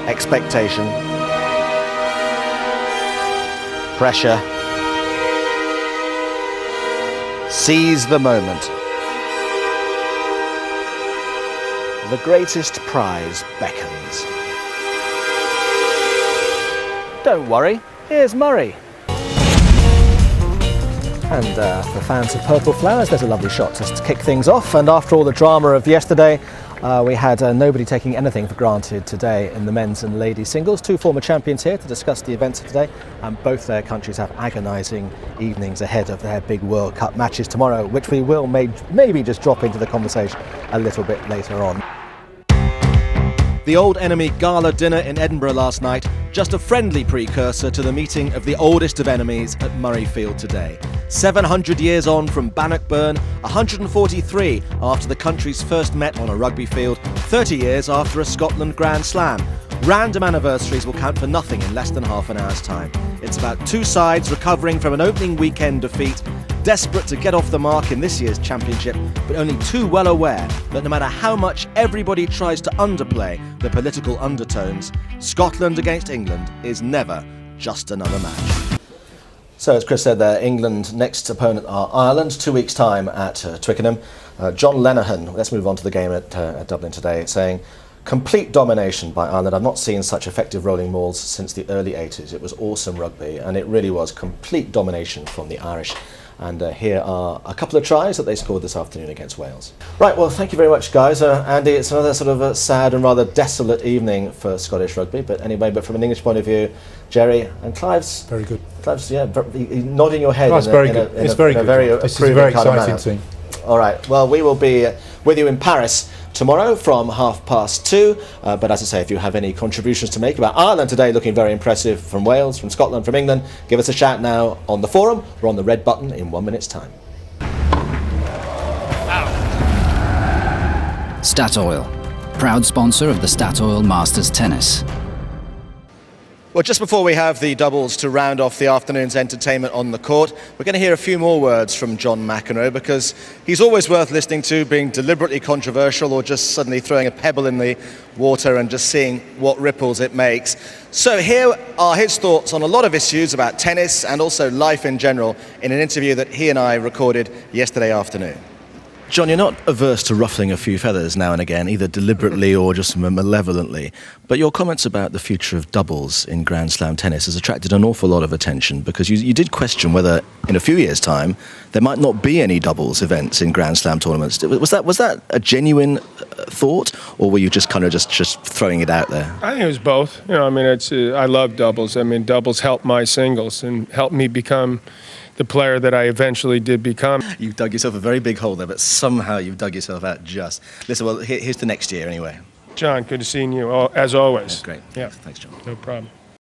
expectation, pressure. Seize the moment. The greatest prize beckons. Don't worry, here's Murray. And for fans of Purple Flowers, there's a lovely shot just to kick things off. And after all the drama of yesterday, we had nobody taking anything for granted today in the men's and ladies singles. Two former champions here to discuss the events of today. And both their countries have agonising evenings ahead of their big World Cup matches tomorrow, which we will maybe just drop into the conversation a little bit later on. The Old Enemy gala dinner in Edinburgh last night, just a friendly precursor to the meeting of the oldest of enemies at Murrayfield today. 700 years on from Bannockburn, 143 after the countries first met on a rugby field, 30 years after a Scotland Grand Slam. Random anniversaries will count for nothing in less than half an hour's time. It's about two sides recovering from an opening weekend defeat, desperate to get off the mark in this year's championship, but only too well aware that no matter how much everybody tries to underplay the political undertones, Scotland against England is never just another match. So as Chris said there, England next opponent are Ireland, 2 weeks' time at Twickenham. John Lenihan, let's move on to the game at Dublin today, saying, complete domination by Ireland. I've not seen such effective rolling mauls since the early 80s. It was awesome rugby, and it really was complete domination from the Irish. And here are a couple of tries that they scored this afternoon against Wales. Right, well, thank you very much, guys. Andy, it's another sort of a sad and rather desolate evening for Scottish rugby. But anyway, from an English point of view, Jerry and Clive's... Very good. Clive's, yeah, nodding your head. That's very good. It's very good. This is a very exciting team. All right, well, we will be with you in Paris tomorrow from 2:30. But as I say, if you have any contributions to make about Ireland today, looking very impressive from Wales, from Scotland, from England, give us a shout now on the forum. We're on the red button in 1 minute's time. Statoil, proud sponsor of the Statoil Masters Tennis. Well, just before we have the doubles to round off the afternoon's entertainment on the court, we're going to hear a few more words from John McEnroe, because he's always worth listening to, being deliberately controversial or just suddenly throwing a pebble in the water and just seeing what ripples it makes. So here are his thoughts on a lot of issues about tennis and also life in general in an interview that he and I recorded yesterday afternoon. John, you're not averse to ruffling a few feathers now and again, either deliberately or just malevolently, but your comments about the future of doubles in Grand Slam tennis has attracted an awful lot of attention, because you did question whether in a few years' time there might not be any doubles events in Grand Slam tournaments. Was that a genuine thought, or were you just kind of just throwing it out there? I think it was both. You know, I mean, I love doubles. I mean, doubles helped my singles and helped me become the player that I eventually did become. You've dug yourself a very big hole there, but somehow you've dug yourself out just. Listen, well, here's to next year anyway. John, good to see you, as always. Great. Yeah. Thanks, John. No problem.